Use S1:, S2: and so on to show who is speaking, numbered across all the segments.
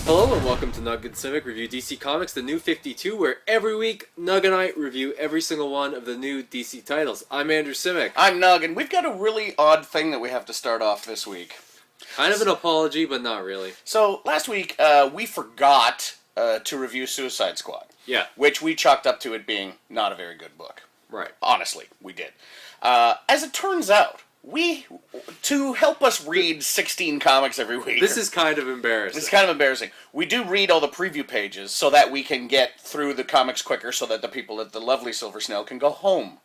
S1: Hello and welcome to Nug Cymek Review DC Comics, the new 52, where every week Nug and I review every single one of the new DC titles. I'm Andrew Cymek.
S2: I'm Nug, and we've got a really odd thing that we have to start off this week.
S1: Kind of an apology, but not really.
S2: So, last week, we forgot to review Suicide Squad.
S1: Yeah.
S2: Which we chalked up to it being not a very good book.
S1: Right.
S2: Honestly, we did. As it turns out, to help us read 16 comics every week.
S1: This is kind of embarrassing.
S2: It's kind of embarrassing. We do read all the preview pages so that we can get through the comics quicker so that the people at the lovely Silver Snail can go home.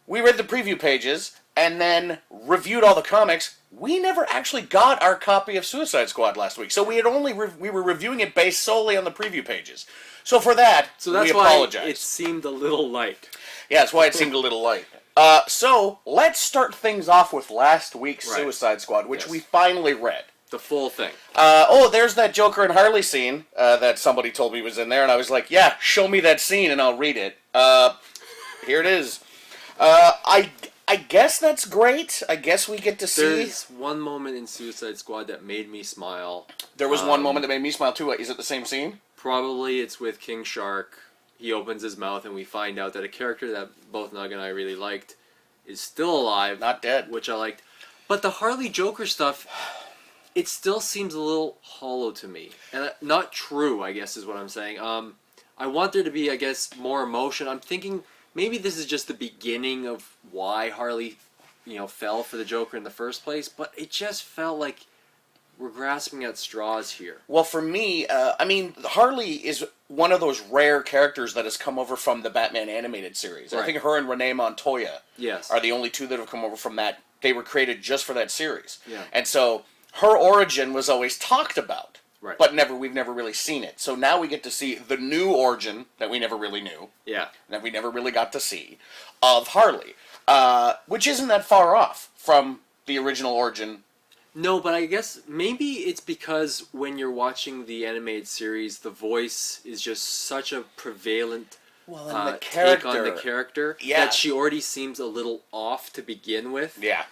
S2: We read the preview pages and then reviewed all the comics. We never actually got our copy of Suicide Squad last week, so we were reviewing it based solely on the preview pages. So for that, we apologize.
S1: Why it seemed a little light.
S2: Yeah, that's why it seemed a little light. So, let's start things off with last week's Suicide Squad, which we finally read.
S1: The full thing.
S2: There's that Joker and Harley scene that somebody told me was in there, and I was like, yeah, show me that scene and I'll read it. Here it is. I guess that's great. I guess we get to see...
S1: There's one moment in Suicide Squad that made me smile.
S2: There was one moment that made me smile, too. Is it the same scene?
S1: Probably it's with King Shark. He opens his mouth and we find out that a character that both Nug and I really liked is still alive.
S2: Not dead.
S1: Which I liked. But the Harley Joker stuff, it still seems a little hollow to me. And not true, I guess is what I'm saying. I want there to be, I guess, more emotion. I'm thinking maybe this is just the beginning of why Harley, fell for the Joker in the first place. But it just felt like we're grasping at straws here.
S2: Well, for me, Harley is one of those rare characters that has come over from the Batman animated series. Right. I think her and Renee Montoya are the only two that have come over from that. They were created just for that series. Yeah. And so her origin was always talked about, but we've never really seen it. So now we get to see the new origin that we never really knew, that we never really got to see, of Harley, which isn't that far off from the original origin.
S1: No, but I guess maybe it's because when you're watching the animated series, the voice is just such a prevalent take on the character that she already seems a little off to begin with.
S2: Yeah.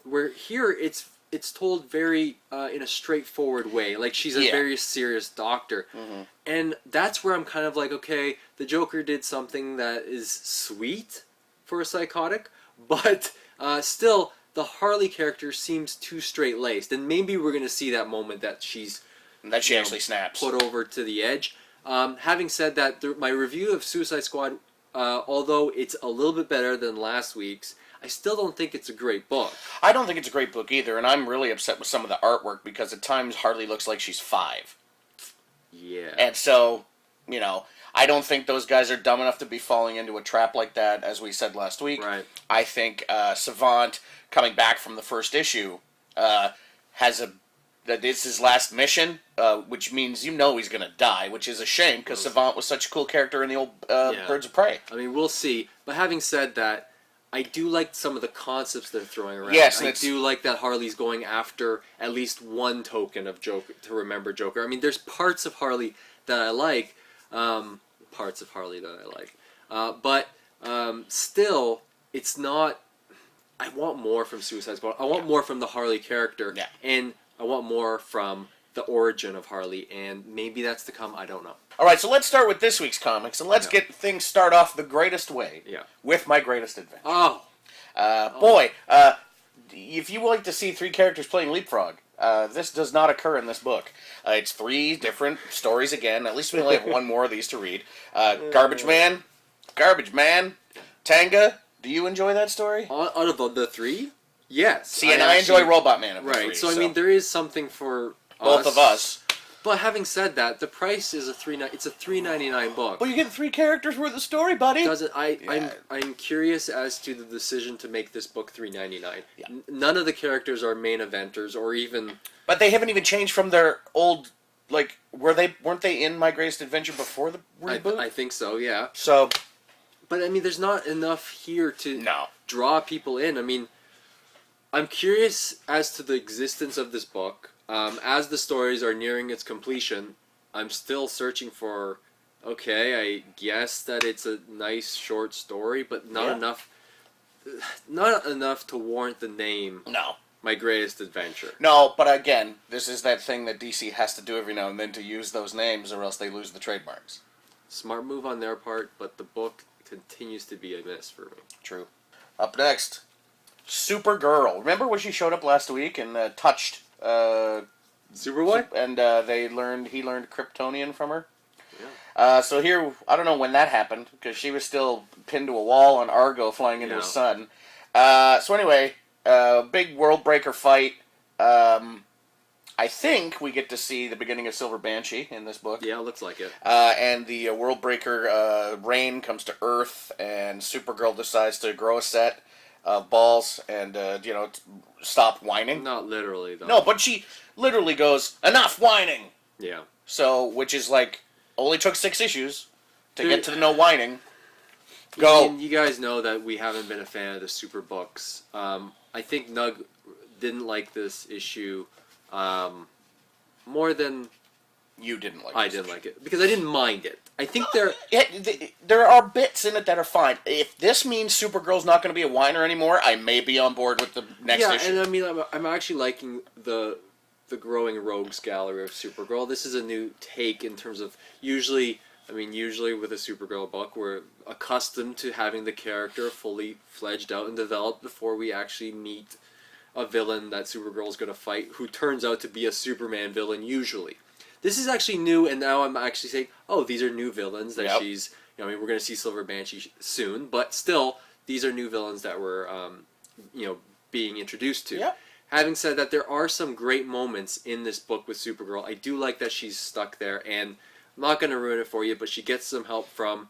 S1: Where here it's told very in a straightforward way, like she's a very serious doctor, and that's where I'm kind of like, okay, the Joker did something that is sweet for a psychotic, but still. The Harley character seems too straight-laced, and maybe we're going to see that moment that she
S2: actually snaps,
S1: put over to the edge. Having said that, my review of Suicide Squad, although it's a little bit better than last week's, I still don't think it's a great book.
S2: I don't think it's a great book either, and I'm really upset with some of the artwork because at times Harley looks like she's 5.
S1: Yeah.
S2: And so, I don't think those guys are dumb enough to be falling into a trap like that, as we said last week.
S1: Right.
S2: I think Savant, coming back from the first issue, that it's his last mission, which means he's going to die, which is a shame, because Savant was such a cool character in the old Birds of Prey.
S1: I mean, we'll see. But having said that, I do like some of the concepts they're throwing around.
S2: Yes,
S1: I do like that Harley's going after at least one token of Joker to remember Joker. I mean, there's parts of Harley that I like, but still, it's not. I want more from Suicide Squad. I want more from the Harley character, and I want more from the origin of Harley, and maybe that's to come. I don't know.
S2: All right, so let's start with this week's comics, and let's get things start off the greatest way.
S1: Yeah.
S2: With My Greatest Adventure.
S1: Oh.
S2: If you like to see 3 characters playing Leapfrog, this does not occur in this book. It's 3 different stories again. At least we only have one more of these to read. Garbage Man, Tanga. Do you enjoy that story?
S1: Out of the 3? Yes.
S2: See, and I enjoy Robot Man of the 3.
S1: Right, so I mean, there is something for
S2: both of us.
S1: But having said that, the price is it's a $3.99 book.
S2: Well, you get 3 characters worth of story, buddy.
S1: Does it? I'm curious as to the decision to make this book $3.99. Yeah. None of the characters are main eventers or even.
S2: But they haven't even changed from their old. Like, weren't they in My Greatest Adventure before the reboot?
S1: I think so. Yeah.
S2: So.
S1: But I mean, there's not enough here to draw people in. I mean, I'm curious as to the existence of this book. As the stories are nearing its completion, I'm still searching for, I guess that it's a nice short story, but not enough to warrant the name my greatest adventure.
S2: No, but again, this is that thing that DC has to do every now and then to use those names, or else they lose the trademarks.
S1: Smart move on their part, but the book continues to be a miss for me.
S2: True. Up next, Supergirl. Remember when she showed up last week and touched
S1: Superboy?
S2: And he learned Kryptonian from her? Yeah. So here, I don't know when that happened, because she was still pinned to a wall on Argo flying into a sun. So anyway, big world breaker fight. I think we get to see the beginning of Silver Banshee in this book.
S1: Yeah, it looks like it.
S2: And the world breaker Rain comes to Earth, and Supergirl decides to grow a set of balls and stop whining.
S1: Not literally, though.
S2: No, but she literally goes, "Enough whining."
S1: Yeah.
S2: So, which is like only took 6 issues to get to the no whining. Go.
S1: You guys know that we haven't been a fan of the Super books. I think Nug didn't like this issue more than
S2: you didn't like.
S1: I didn't like it because I didn't mind it. I think
S2: there are bits in it that are fine. If this means Supergirl's not going to be a whiner anymore, I may be on board with the next issue.
S1: Yeah, and I mean, I'm actually liking the growing rogues gallery of Supergirl. This is a new take in terms of usually with a Supergirl book, we're accustomed to having the character fully fledged out and developed before we actually meet a villain that Supergirl is going to fight, who turns out to be a Superman villain usually. This is actually new, and now I'm actually saying, oh, these are new villains that she's... we're going to see Silver Banshee soon, but still, these are new villains that we're, being introduced to.
S2: Yep.
S1: Having said that, there are some great moments in this book with Supergirl. I do like that she's stuck there, and I'm not going to ruin it for you, but she gets some help from...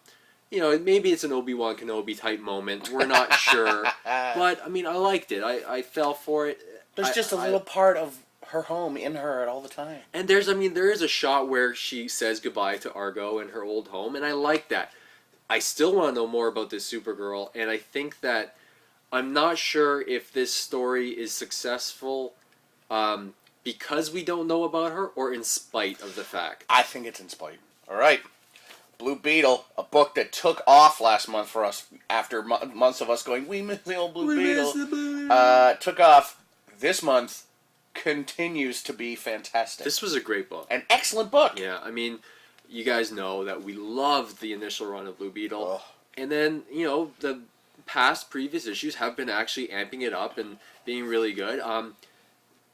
S1: maybe it's an Obi-Wan Kenobi type moment. We're not sure. But, I mean, I liked it. I fell for it.
S2: There's just a little part of her home in her at all the time.
S1: And there is a shot where she says goodbye to Argo and her old home, and I like that. I still want to know more about this Supergirl, and I think that I'm not sure if this story is successful because we don't know about her or in spite of the fact.
S2: I think it's in spite. All right. Blue Beetle, a book that took off last month for us after months of us going, we miss the old Blue Beetle. Took off this month. Continues to be fantastic.
S1: This was a great book.
S2: An excellent book.
S1: Yeah, I mean, you guys know that we loved the initial run of Blue Beetle. And then, the previous issues have been actually amping it up and being really good.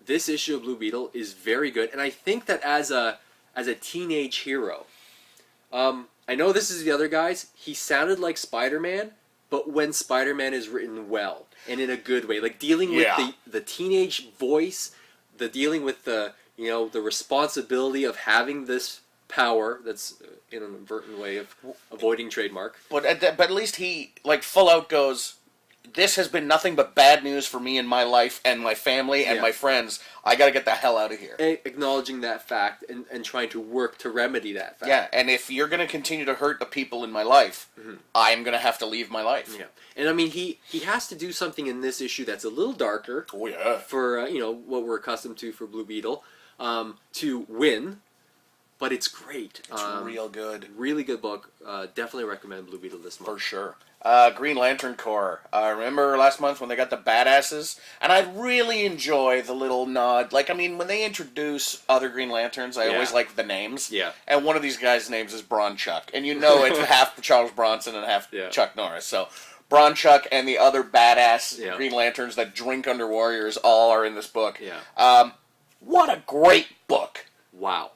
S1: This issue of Blue Beetle is very good. And I think that as a teenage hero, I know this is the other guys, he sounded like Spider-Man, but when Spider-Man is written well and in a good way. Like dealing with the teenage voice, the dealing with the responsibility of having this power that's in an inadvertent way of avoiding trademark.
S2: But at least he full out goes, this has been nothing but bad news for me and my life and my family and my friends. I got to get the hell out of here.
S1: Acknowledging that fact and trying to work to remedy that fact.
S2: Yeah, and if you're going to continue to hurt the people in my life, I'm going to have to leave my life.
S1: Yeah. And I mean, he has to do something in this issue that's a little darker.
S2: Oh, yeah.
S1: For, what we're accustomed to for Blue Beetle, to win. But it's great.
S2: It's real good.
S1: Really good book. Definitely recommend Blue Beetle this month.
S2: For sure. Green Lantern Corps. Remember last month when they got the badasses? And I really enjoy the little nod. When they introduce other Green Lanterns, I always like the names.
S1: Yeah.
S2: And one of these guys' names is Braun Chuck. And it's half Charles Bronson and half Chuck Norris. So Braun Chuck and the other badass Green Lanterns that drink under warriors all are in this book.
S1: Yeah.
S2: What a great book.
S1: Wow.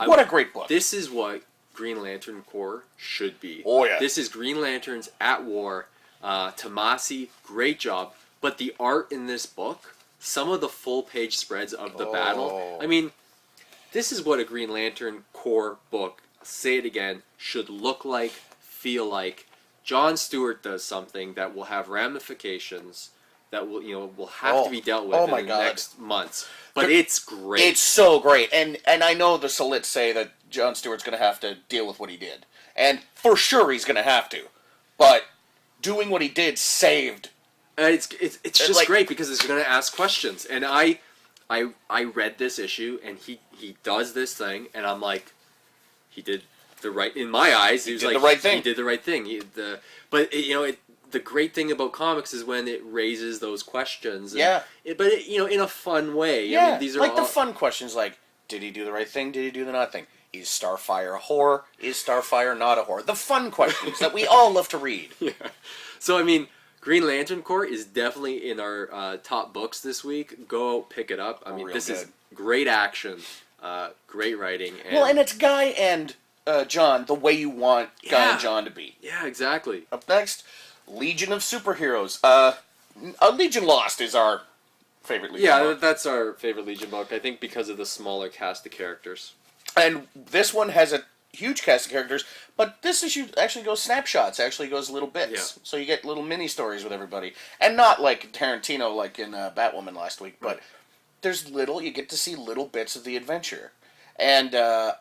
S2: What a great book.
S1: This is what Green Lantern Corps should be.
S2: Oh, yeah.
S1: This is Green Lanterns at war. Tomasi, great job. But the art in this book, some of the full-page spreads of the battle, I mean, this is what a Green Lantern Corps book, say it again, should look like, feel like. Jon Stewart does something that will have ramifications that will have to be dealt with in the next months. But it's great.
S2: It's so great. And I know the Solits say that Jon Stewart's going to have to deal with what he did. And for sure he's going to have to. But doing what he did saved.
S1: It's just great because it's going to ask questions. And I read this issue and he does this thing and I'm like, he did the right, in my eyes, he was
S2: did the right thing.
S1: He did the right thing. the great thing about comics is when it raises those questions.
S2: And
S1: in a fun way.
S2: Yeah,
S1: I mean, these are
S2: like the fun questions, like, did he do the right thing? Did he do the not thing? Is Starfire a whore? Is Starfire not a whore? The fun questions that we all love to read.
S1: Yeah. So, I mean, Green Lantern Corps is definitely in our top books this week. Go pick it up. I mean, this is great action, great writing.
S2: And it's Guy and John the way you want Guy and John to be.
S1: Yeah, exactly.
S2: Up next, Legion of Superheroes. Legion Lost is our favorite Legion book.
S1: Yeah, that's our favorite Legion book, I think, because of the smaller cast of characters.
S2: And this one has a huge cast of characters, but this issue actually goes snapshots, actually goes little bits.
S1: Yeah.
S2: So you get little mini stories with everybody. And not like Tarantino, like in Batwoman last week, but there's you get to see little bits of the adventure. And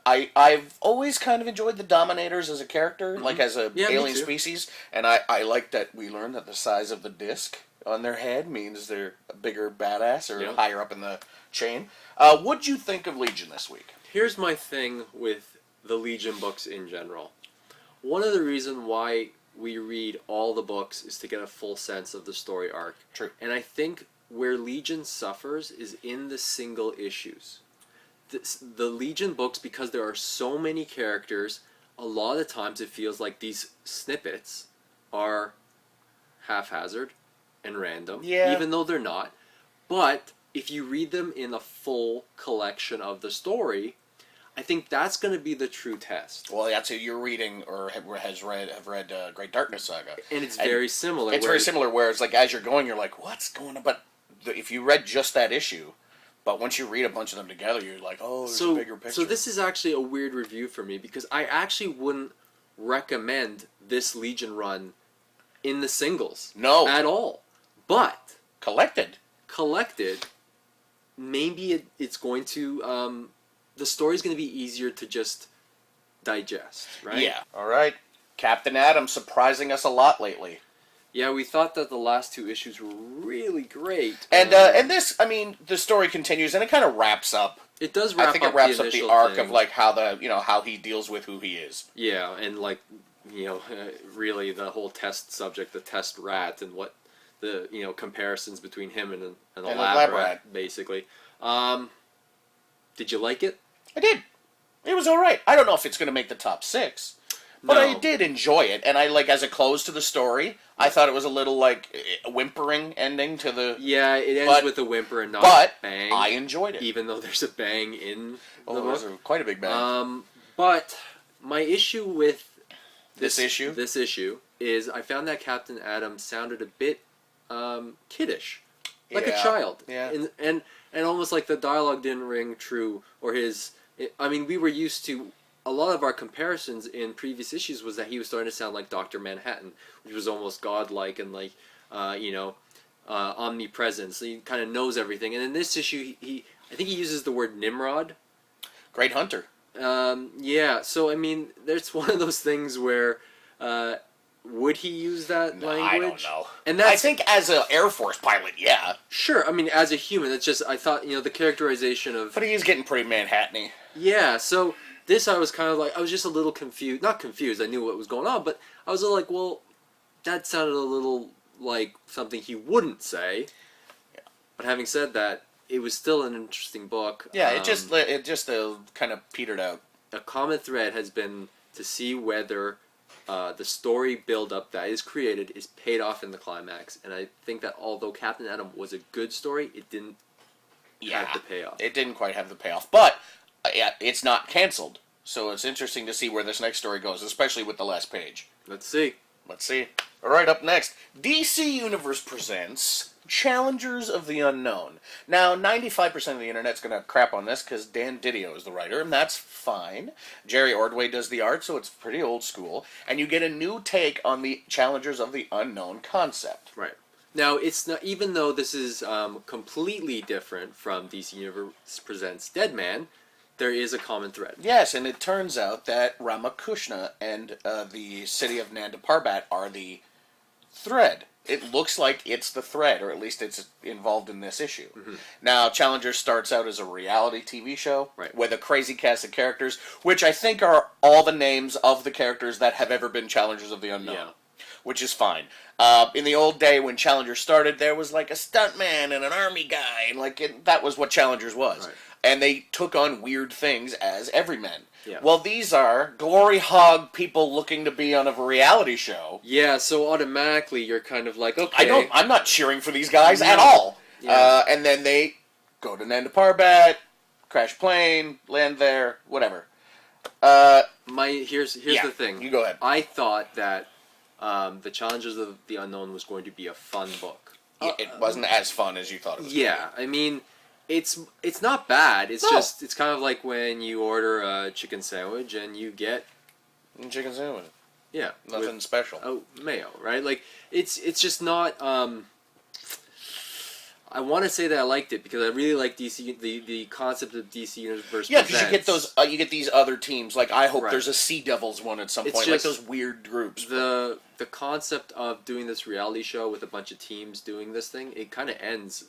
S2: I've always kind of enjoyed the Dominators as a character, like as a alien species. And I like that we learned that the size of the disc on their head means they're a bigger badass or higher up in the chain. What'd you think of Legion this week?
S1: Here's my thing with the Legion books in general. One of the reasons why we read all the books is to get a full sense of the story arc.
S2: True.
S1: And I think where Legion suffers is in the single issues. The Legion books, because there are so many characters, a lot of times it feels like these snippets are haphazard and random, even though they're not. But if you read them in a full collection of the story, I think that's going to be the true test.
S2: Well, that's who you're reading or have read Great Darkness Saga.
S1: And it's very similar.
S2: It's very similar, where it's like as you're going, you're like, what's going on? But if you read just that issue, but once you read a bunch of them together, you're like, oh, there's a bigger picture.
S1: So this is actually a weird review for me, because I actually wouldn't recommend this Legion run in the singles.
S2: No.
S1: At all. But
S2: collected,
S1: maybe it's going to... the story's going to be easier to just digest, right?
S2: Yeah. All right. Captain Atom surprising us a lot lately.
S1: Yeah, we thought that the last two issues were really great.
S2: And this, I mean, the story continues and it kind of wraps up.
S1: It does wrap up.
S2: I think it wraps up the arc of like how he deals with who he is.
S1: Yeah, and like really the whole test subject, the test rat, and what the comparisons between him and a lab rat, basically. Did you like it?
S2: I did. It was all right. I don't know if it's going to make the top 6, but I did enjoy it. And I as a close to the story, I thought it was a little whimpering ending to the.
S1: Yeah, it ends with a whimper and not a bang.
S2: I enjoyed it,
S1: even though there's a bang in the book.
S2: There's quite a big bang.
S1: But my issue with
S2: this issue
S1: is I found that Captain Atom sounded a bit kiddish, like a child.
S2: Yeah,
S1: and almost like the dialogue didn't ring true, or we were used to, a lot of our comparisons in previous issues was that he was starting to sound like Dr. Manhattan, which was almost godlike and omnipresent, so he kind of knows everything. And in this issue, I think he uses the word Nimrod.
S2: Great hunter.
S1: Yeah, so I mean, there's one of those things where... would he use that language?
S2: I don't know.
S1: And
S2: I think as an Air Force pilot, yeah.
S1: Sure, I mean, as a human, it's just, I thought, the characterization of...
S2: But he is getting pretty Manhattan-y.
S1: Yeah, so this I was kind of I was just a little confused. Not confused, I knew what was going on, but I was a little well, that sounded a little like something he wouldn't say. Yeah. But having said that, it was still an interesting book.
S2: Yeah, it just kind of petered out.
S1: A common thread has been to see whether... the story build-up that is created is paid off in the climax, and I think that although Captain Atom was a good story, it didn't have the payoff. It
S2: didn't quite have the payoff, but it's not canceled, so it's interesting to see where this next story goes, especially with the last page.
S1: Let's see.
S2: All right, up next, DC Universe presents Challengers of the Unknown. Now, 95% of the internet's going to crap on this because Dan Didio is the writer, and that's fine. Jerry Ordway does the art, so it's pretty old school. And you get a new take on the Challengers of the Unknown concept.
S1: Right. Now, it's not, even though this is completely different from DC Universe Presents Deadman, there is a common thread.
S2: Yes, and it turns out that Ramakrishna and the city of Nanda Parbat are the thread. It looks like it's the thread, or at least it's involved in this issue. Mm-hmm. Now, Challenger starts out as a reality TV show with a crazy cast of characters, which I think are all the names of the characters that have ever been Challengers of the Unknown. Yeah. which is fine. In the old day when Challengers started, there was like a stuntman and an army guy, and that was what Challengers was. Right. And they took on weird things as everymen. Yeah. Well, these are glory hog people looking to be on a reality show.
S1: Yeah, so automatically you're kind of like, okay.
S2: I'm not cheering for these guys at all. Yeah. And then they go to Nanda Parbat, crash plane, land there, whatever.
S1: Here's the thing.
S2: You go ahead.
S1: I thought that the Challengers of the Unknown was going to be a fun book.
S2: It wasn't as fun as you thought it was.
S1: Yeah, I mean, it's not bad. It's just it's kind of like when you order a chicken sandwich and you get
S2: chicken sandwich.
S1: Yeah,
S2: nothing special.
S1: Oh, mayo, right? Like it's just not. I want to say that I liked it because I really like DC, the concept of DC Universe.
S2: Yeah, because you get these other teams. Like I hope there's a Sea Devils one at some point. Just, like those weird groups.
S1: The concept of doing this reality show with a bunch of teams doing this thing, it kind of ends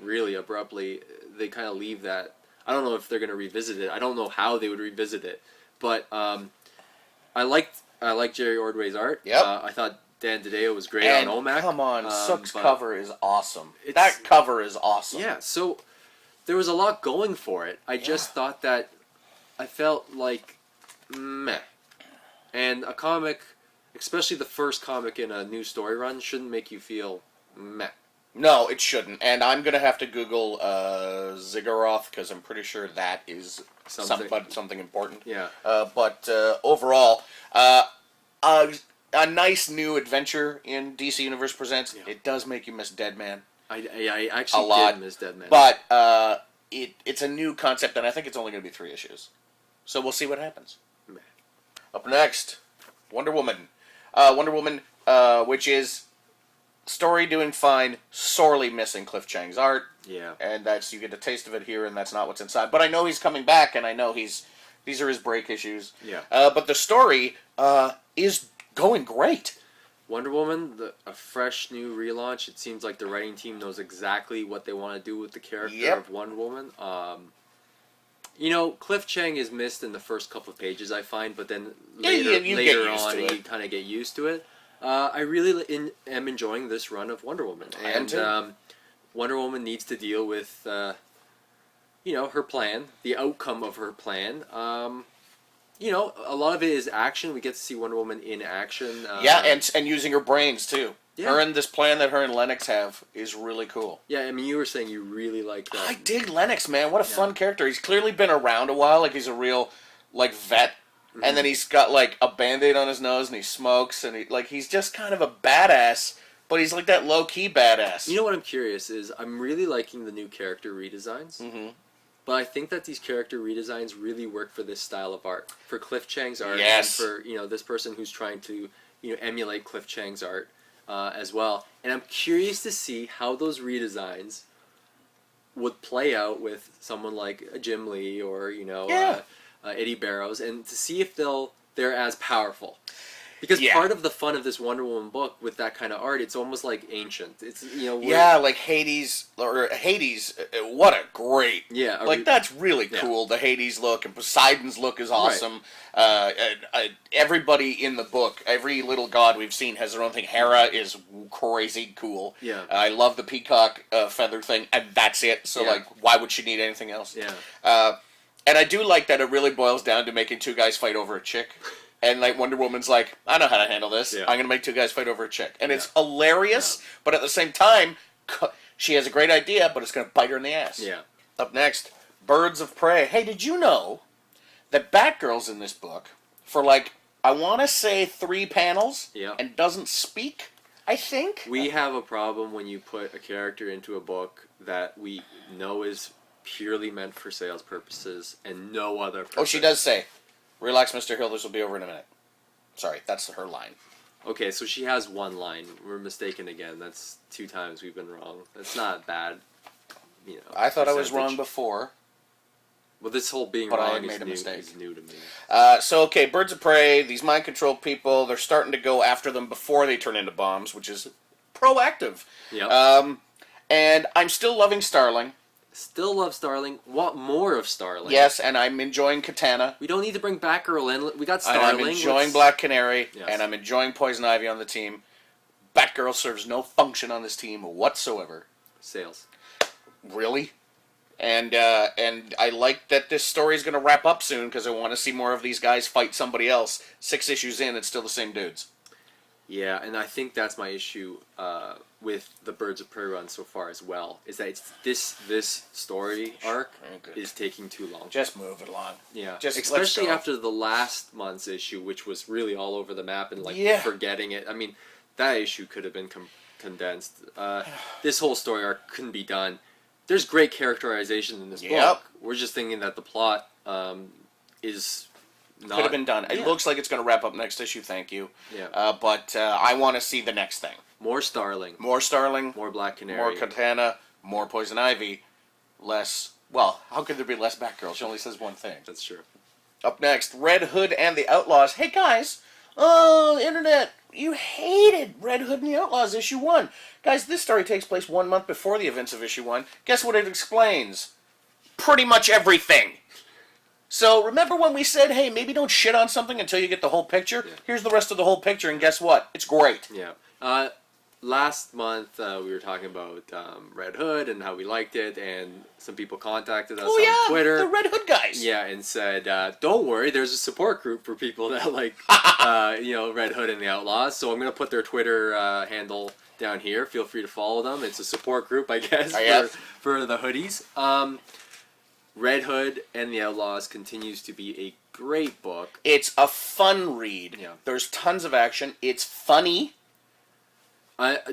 S1: really abruptly. They kind of leave that. I don't know if they're going to revisit it. I don't know how they would revisit it. But I liked Jerry Ordway's art.
S2: Yep.
S1: I thought Dan DiDio was great on OMAC.
S2: Come on, Sook's cover is awesome. That cover is awesome.
S1: Yeah, so there was a lot going for it. I just thought that I felt like meh. And a comic, especially the first comic in a new story run, shouldn't make you feel meh.
S2: No, it shouldn't. And I'm going to have to Google Ziggurat because I'm pretty sure that is something important.
S1: Yeah.
S2: But overall, a nice new adventure in DC Universe Presents. Yeah. It does make you miss Deadman.
S1: I actually did miss Deadman.
S2: But it's a new concept, and I think it's only going to be 3 issues. So we'll see what happens. Meh. Up next, Wonder Woman. Wonder Woman, which is story doing fine, sorely missing Cliff Chang's art.
S1: Yeah.
S2: And you get a taste of it here, and that's not what's inside. But I know he's coming back, and I know these are his break issues.
S1: Yeah.
S2: But the story is going great.
S1: Wonder Woman, a fresh new relaunch. It seems like the writing team knows exactly what they want to do with the character of Wonder Woman. Cliff Chang is missed in the first couple of pages, I find, but then later on you kind of get used to it. I really am enjoying this run of Wonder Woman. And Wonder Woman needs to deal with, her plan, the outcome of her plan. A lot of it is action. We get to see Wonder Woman in action.
S2: And using her brains, too. Yeah. Her and this plan that her and Lennox have is really cool.
S1: Yeah, I mean, you were saying you really like that.
S2: I dig Lennox, man. What a fun character. He's clearly been around a while. Like, he's a real, vet. Mm-hmm. And then he's got, a Band-Aid on his nose, and he smokes, and he's just kind of a badass, but he's like that low-key badass.
S1: You know what I'm curious is, I'm really liking the new character redesigns.
S2: Mm-hmm.
S1: But I think that these character redesigns really work for this style of art. For Cliff Chang's art,
S2: and
S1: for this person who's trying to emulate Cliff Chang's art as well. And I'm curious to see how those redesigns would play out with someone like Jim Lee or Eddie Barrows, and to see if they're as powerful. Because part of the fun of this Wonder Woman book with that kind of art, it's almost like ancient. It's
S2: like Hades what a great that's really cool. The Hades look and Poseidon's look is awesome. Right. Everybody in the book, every little god we've seen has their own thing. Hera is crazy cool.
S1: Yeah,
S2: I love the peacock feather thing, and that's it. So why would she need anything else?
S1: Yeah,
S2: and I do like that it really boils down to making 2 guys fight over a chick. And Wonder Woman's like, I know how to handle this. Yeah. I'm going to make 2 guys fight over a chick. And it's hilarious, but at the same time, she has a great idea, but it's going to bite her in the ass.
S1: Yeah.
S2: Up next, Birds of Prey. Hey, did you know that Batgirl's in this book for I want to say 3 panels and doesn't speak, I think?
S1: We have a problem when you put a character into a book that we know is purely meant for sales purposes and no other purpose.
S2: Oh, she does say, "Relax, Mr. Hill, this will be over in a minute." Sorry, that's her line.
S1: Okay, so she has 1 line. We're mistaken again. That's 2 times we've been wrong. That's not bad.
S2: I thought I was wrong before.
S1: Well, this whole being wrong is new to me.
S2: Birds of Prey, these mind control people, they're starting to go after them before they turn into bombs, which is proactive.
S1: Yep.
S2: And I'm still loving Starling.
S1: Still love Starling. Want more of Starling.
S2: Yes, and I'm enjoying Katana.
S1: We don't need to bring Batgirl in. We got Starling.
S2: And I'm enjoying Black Canary, and I'm enjoying Poison Ivy on the team. Batgirl serves no function on this team whatsoever.
S1: Sales.
S2: Really? And I like that this story is going to wrap up soon because I want to see more of these guys fight somebody else. 6 issues in, it's still the same dudes.
S1: Yeah, and I think that's my issue with the Birds of Prey run so far as well. Is that it's this story arc is taking too long.
S2: Just move it along.
S1: Yeah, especially after the last month's issue, which was really all over the map and forgetting it. I mean, that issue could have been condensed. This whole story arc couldn't be done. There's great characterization in this book. We're just thinking that the plot is not...
S2: Could have been done. It looks like it's going to wrap up next issue, thank you.
S1: Yeah.
S2: But I want to see the next thing.
S1: More Starling.
S2: More Starling.
S1: More Black Canary.
S2: More Katana. More Poison Ivy. Less... Well, how could there be less Batgirl? She only says one thing.
S1: That's true.
S2: Up next, Red Hood and the Outlaws. Hey, guys! Oh, Internet! You hated Red Hood and the Outlaws, issue 1. Guys, this story takes place 1 month before the events of issue 1. Guess what it explains? Pretty much everything. So, remember when we said, hey, maybe don't shit on something until you get the whole picture? Yeah. Here's the rest of the whole picture, and guess what? It's great.
S1: Yeah. Last month, we were talking about Red Hood and how we liked it, and some people contacted us on Twitter.
S2: The Red Hood guys.
S1: Yeah, and said, don't worry, there's a support group for people that like, Red Hood and the Outlaws, so I'm going to put their Twitter handle down here. Feel free to follow them. It's a support group, I guess, for the hoodies. Red Hood and the Outlaws continues to be a great book.
S2: It's a fun read.
S1: Yeah.
S2: There's tons of action. It's funny.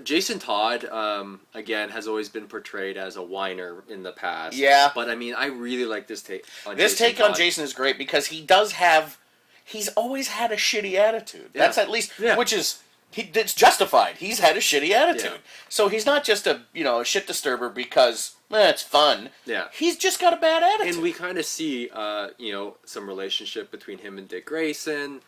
S1: Jason Todd, again, has always been portrayed as a whiner in the past.
S2: Yeah.
S1: But, I mean, I really like this take on Jason
S2: This take
S1: Todd.
S2: on Jason is great because he does have... He's always had a shitty attitude.
S1: Yeah.
S2: That's at least... Yeah. Which is... It's justified. He's had a shitty attitude. Yeah. So he's not just a shit disturber because it's fun.
S1: Yeah.
S2: He's just got a bad attitude.
S1: And we kind of see, some relationship between him and Dick Grayson,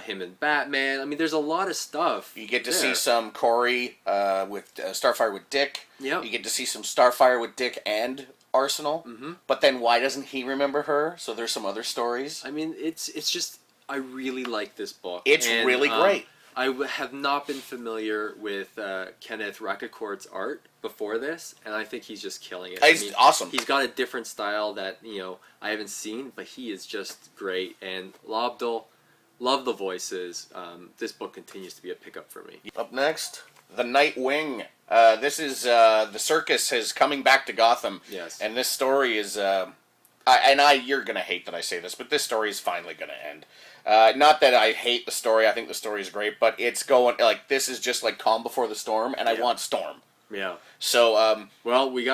S1: him and Batman. I mean, there's a lot of stuff.
S2: You get to see some Corey with Starfire with Dick.
S1: Yeah.
S2: You get to see some Starfire with Dick and Arsenal. Mm-hmm. But then why doesn't he remember her? So there's some other stories.
S1: I mean, it's just... I really like this book.
S2: It's really great.
S1: I have not been familiar with Kenneth Rackacourt's art before this, and I think he's just killing it.
S2: He's awesome.
S1: He's got a different style that, I haven't seen, but he is just great. And Lobdell, love the voices. This book continues to be a pickup for me.
S2: Up next, The Nightwing. This is, the circus is coming back to Gotham.
S1: Yes.
S2: And this story is, you're going to hate that I say this, but this story is finally going to end. Not that I hate the story, I think the story is great, but it's going, this is just like calm before the storm, and I want storm.
S1: Yeah.
S2: So,
S1: well, we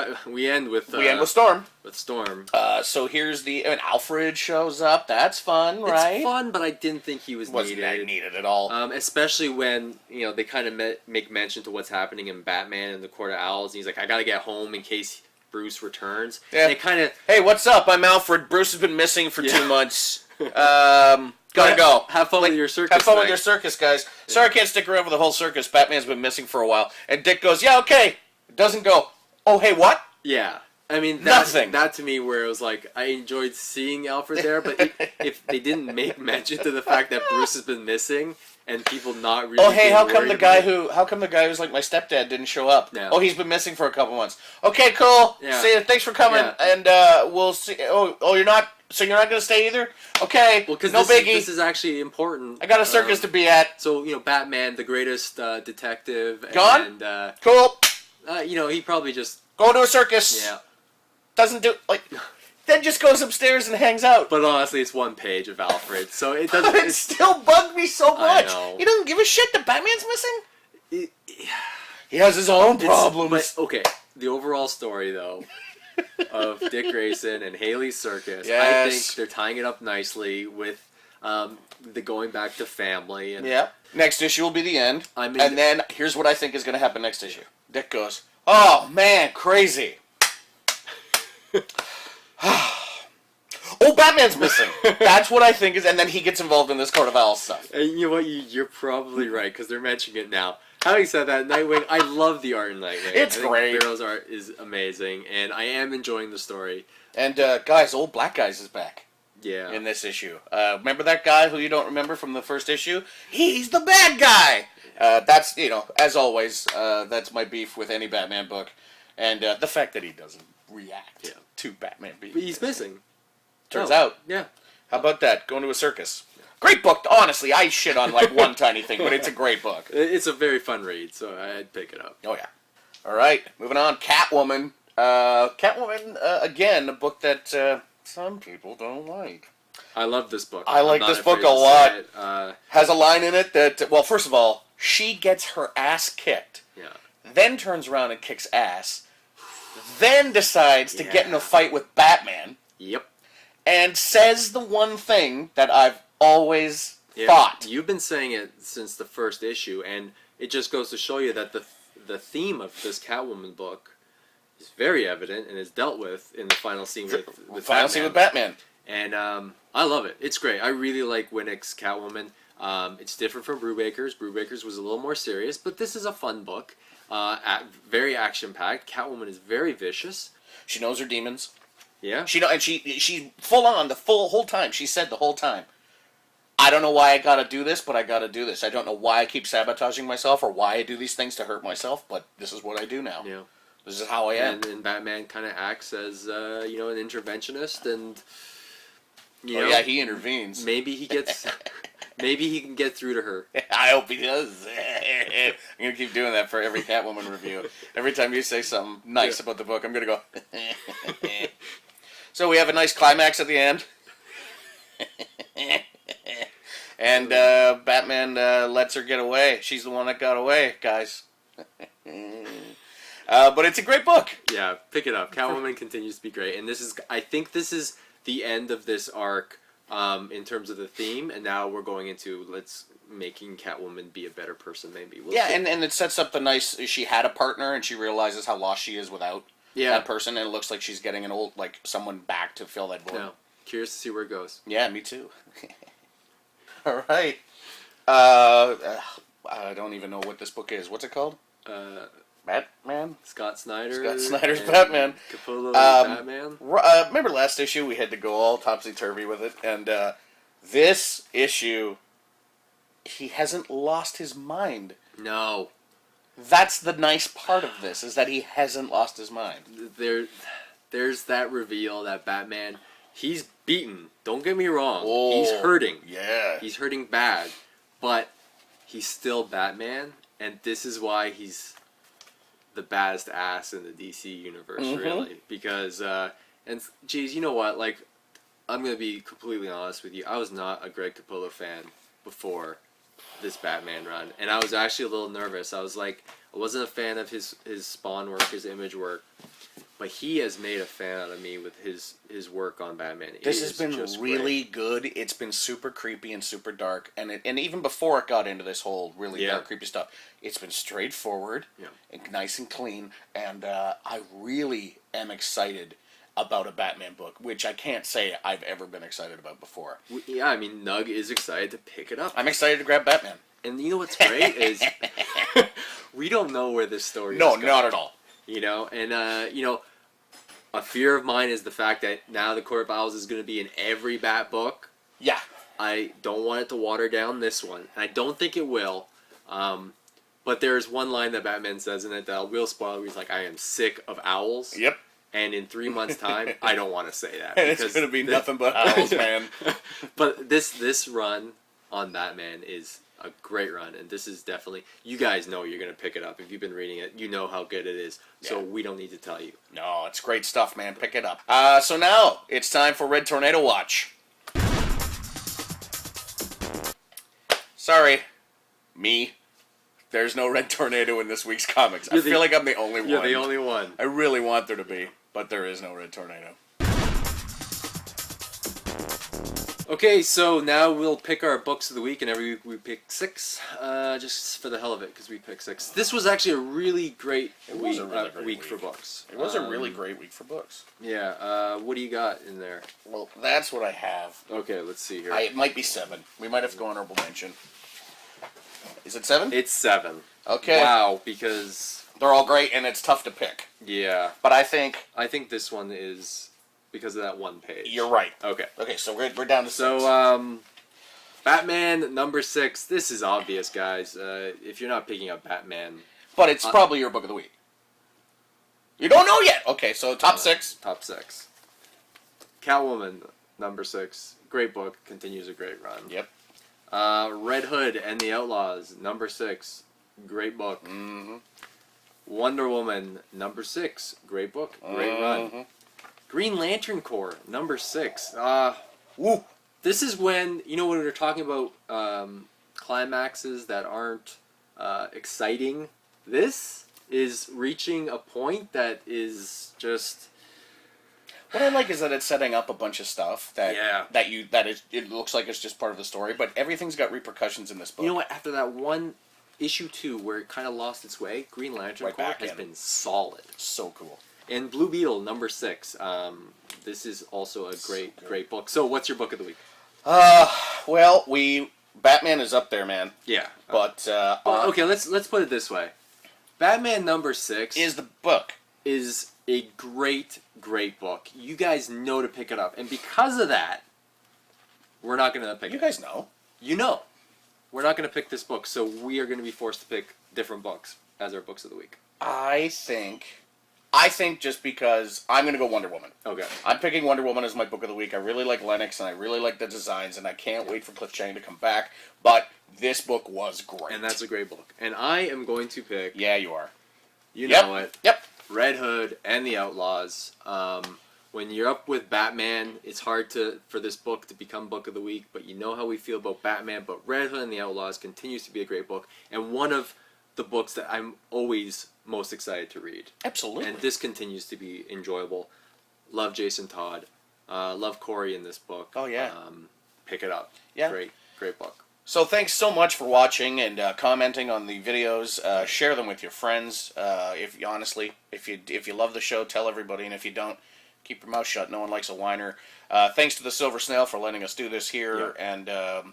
S1: end with...
S2: Storm.
S1: With Storm.
S2: So here's Alfred shows up, that's fun, right?
S1: It's fun, but I didn't think he
S2: wasn't needed at all.
S1: Especially when, they kind of make mention to what's happening in Batman and the Court of Owls, and he's like, I gotta get home in case Bruce returns.
S2: Yeah.
S1: They kind of...
S2: Hey, what's up? I'm Alfred. Bruce has been missing for 2 months. Gotta go.
S1: Have fun with your circus.
S2: Have fun with your circus, guys. Yeah. Sorry I can't stick around for the whole circus. Batman's been missing for a while. And Dick goes, yeah, okay. Doesn't go, oh, hey, what?
S1: Yeah. I mean,
S2: nothing.
S1: That to me where it was like, I enjoyed seeing Alfred there, but if they didn't make mention to the fact that Bruce has been missing and people not really...
S2: Oh, hey, how come the guy who's like my stepdad didn't show up?
S1: Yeah.
S2: Oh, he's been missing for a couple months. Okay, cool.
S1: Yeah.
S2: See you. Thanks for coming. Yeah. And we'll see. Oh, you're not... So you're not going to stay either? Okay,
S1: well,
S2: no biggie.
S1: This is actually important.
S2: I got a circus to be at.
S1: So, Batman, the greatest detective.
S2: Gone?
S1: And,
S2: cool.
S1: He probably just...
S2: Go to a circus.
S1: Yeah.
S2: Doesn't do... Then just goes upstairs and hangs out.
S1: But honestly, it's one page of Alfred, so it doesn't...
S2: It still bugged me so much.
S1: I know.
S2: He doesn't give a shit that Batman's missing? He has his own problems.
S1: But, okay, the overall story, though... of Dick Grayson and Haley's circus.
S2: Yes.
S1: I think they're tying it up nicely with the going back to family. And
S2: yeah. Next issue will be the end.
S1: I mean,
S2: and then here's what I think is going to happen next issue. Dick goes, oh, man, crazy. Oh, Batman's missing. That's what I think is... And then he gets involved in this Court of Owls stuff.
S1: And you know what? You're probably right, because they're mentioning it now. Having said that, Nightwing, I love the art in Nightwing.
S2: It's great.
S1: Barrow's art is amazing, and I am enjoying the story.
S2: And, guys, Old Black Guys is back.
S1: Yeah.
S2: In this issue. Remember that guy who you don't remember from the first issue? He's the bad guy! That's, as always, that's my beef with any Batman book. And the fact that he doesn't react to Batman being
S1: But he's missing.
S2: Turns out.
S1: Yeah.
S2: How about that? Going to a circus. Great book. Honestly, I shit on like one tiny thing, but it's a great book.
S1: It's a very fun read, so I'd pick it up.
S2: Oh, yeah. All right. Moving on. Catwoman. Catwoman, again, a book that some people don't like.
S1: I love this book.
S2: I like this book a lot. Has a line in it that, well, first of all, she gets her ass kicked.
S1: Yeah.
S2: Then turns around and kicks ass. Then decides to get in a fight with Batman.
S1: Yep.
S2: And says the one thing that I've always thought.
S1: You've been saying it since the first issue, and it just goes to show you that the theme of this Catwoman book is very evident and is dealt with in the final scene with
S2: Batman.
S1: And I love it. It's great. I really like Winnick's Catwoman. It's different from Brubaker's. Brubaker's was a little more serious, but this is a fun book. Very action-packed. Catwoman is very vicious.
S2: She knows her demons.
S1: Yeah.
S2: She full on the whole time. She said the whole time, I don't know why I gotta do this, but I gotta do this. I don't know why I keep sabotaging myself or why I do these things to hurt myself, but this is what I do now.
S1: Yeah.
S2: This is how I am.
S1: And Batman kind of acts as, an interventionist, and,
S2: yeah, he intervenes.
S1: Maybe he gets... Maybe he can get through to her.
S2: I hope he does. I'm going to keep doing that for every Catwoman review. Every time you say something nice about the book, I'm going to go... So we have a nice climax at the end. And Batman lets her get away. She's the one that got away, guys. But it's a great book.
S1: Yeah, pick it up. Catwoman continues to be great. And I think this is the end of this arc in terms of the theme. And now we're going into making Catwoman be a better person, maybe. We'll see.
S2: And it sets up the nice... She had a partner, and she realizes how lost she is without that person. And it looks like she's getting someone back to fill that void.
S1: Yeah. Curious to see where it goes.
S2: Yeah, me too. All right. I don't even know what this book is. What's it called? Batman?
S1: Scott Snyder.
S2: Scott Snyder's Batman.
S1: Capullo's Batman.
S2: Remember last issue we had to go all topsy-turvy with it? And this issue, he hasn't lost his mind.
S1: No.
S2: That's the nice part of this, is that he hasn't lost his mind.
S1: There's that reveal that Batman... He's beaten. Don't get me wrong.
S2: Oh,
S1: he's hurting.
S2: Yeah.
S1: He's hurting bad. But he's still Batman, and this is why he's the baddest ass in the DC universe, really. Because, geez, you know what? I'm going to be completely honest with you. I was not a Greg Capullo fan before this Batman run. And I was actually a little nervous. I wasn't a fan of his Spawn work, his Image work. But he has made a fan out of me with his work on Batman.
S2: This has been really good. It's been super creepy and super dark. And even before it got into this whole really dark, creepy stuff, it's been straightforward and nice and clean. And I really am excited about a Batman book, which I can't say I've ever been excited about before.
S1: Yeah, I mean, Nug is excited to pick it up.
S2: I'm excited to grab Batman.
S1: And you know what's great is we don't know where this story is going.
S2: No, not at all.
S1: And, a fear of mine is the fact that now the Court of Owls is going to be in every Bat book.
S2: Yeah.
S1: I don't want it to water down this one. And I don't think it will. But there's one line that Batman says in it that I will spoil. He's like, I am sick of owls.
S2: Yep.
S1: And in 3 months' time, I don't want to say that.
S2: And it's going to be nothing but owls, man.
S1: But this run on Batman is a great run, and this is definitely... You guys know you're going to pick it up. If you've been reading it, you know how good it is. So we don't need to tell you.
S2: No, it's great stuff, man. Pick it up. So now, it's time for Red Tornado Watch. Sorry. Me. There's no Red Tornado in this week's comics. I feel like I'm the only one.
S1: You're the only one.
S2: I really want there to be, but there is no Red Tornado.
S1: Okay, so now we'll pick our books of the week, and every week we pick 6, just for the hell of it, because we picked 6. This was actually a really great week for books.
S2: It was a really great week for books.
S1: Yeah, what do you got in there?
S2: Well, that's what I have.
S1: Okay, let's see here.
S2: It might be 7. We might have to go honorable mention. Is it 7?
S1: It's 7.
S2: Okay.
S1: Wow, because...
S2: They're all great, and it's tough to pick.
S1: Yeah.
S2: But I think
S1: this one is... because of that one page.
S2: You're right.
S1: Okay.
S2: Okay, so we're down to 6.
S1: So, Batman number 6. This is obvious, guys. If you're not picking up Batman...
S2: But it's probably your book of the week. You don't know yet! Okay, so top 6.
S1: Top 6. Catwoman number 6. Great book. Continues a great run.
S2: Yep.
S1: Red Hood and the Outlaws number 6. Great book.
S2: Mm-hmm.
S1: Wonder Woman number 6. Great book. Great run. Green Lantern Corps number 6.
S2: Woo!
S1: This is when, you know, when we were talking about climaxes that aren't exciting. This is reaching a point that is just...
S2: What I like is that it's setting up a bunch of stuff that it looks like it's just part of the story, but everything's got repercussions in this book.
S1: You know what? After that one issue 2 where it kind of lost its way, Green Lantern Corps has been solid.
S2: So cool.
S1: And Blue Beetle number 6. This is also a great book. So, what's your book of the week?
S2: Well, Batman is up there, man.
S1: Yeah.
S2: But
S1: okay, let's put it this way. Batman number 6
S2: is the book.
S1: Is a great book. You guys know to pick it up. And because of that, we're not going to pick it.
S2: You guys know.
S1: You know. We're not going to pick this book, so we are going to be forced to pick different books as our books of the week.
S2: I think just because I'm going to go Wonder Woman.
S1: Okay.
S2: I'm picking Wonder Woman as my book of the week. I really like Lennox, and I really like the designs, and I can't wait for Cliff Chiang to come back. But this book was great.
S1: And that's a great book. And I am going to pick...
S2: Yeah, you are.
S1: You know it.
S2: Yep.
S1: Red Hood and the Outlaws. When you're up with Batman, it's hard for this book to become book of the week, but you know how we feel about Batman. But Red Hood and the Outlaws continues to be a great book, and one of the books that I'm always most excited to read.
S2: Absolutely.
S1: And this continues to be enjoyable. Love Jason Todd. Love Corey in this book.
S2: Oh, yeah.
S1: Pick it up.
S2: Yeah.
S1: Great book.
S2: So thanks so much for watching and commenting on the videos. Share them with your friends. If you love the show, tell everybody, and if you don't, keep your mouth shut. No one likes a whiner. Thanks to the Silver Snail for letting us do this here, and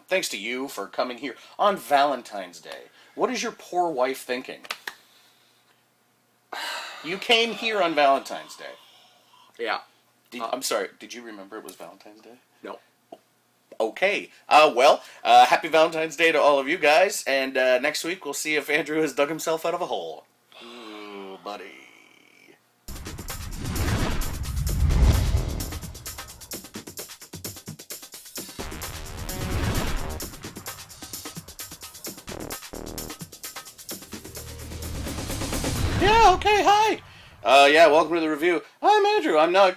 S2: thanks to you for coming here on Valentine's Day. What is your poor wife thinking? You came here on Valentine's Day.
S1: Yeah.
S2: I'm sorry. Did you remember it was Valentine's Day?
S1: No.
S2: Okay. Happy Valentine's Day to all of you guys, and next week we'll see if Andrew has dug himself out of a hole. Ooh, buddy. Yeah, okay, hi. Welcome to the review. I'm Andrew, I'm Nug.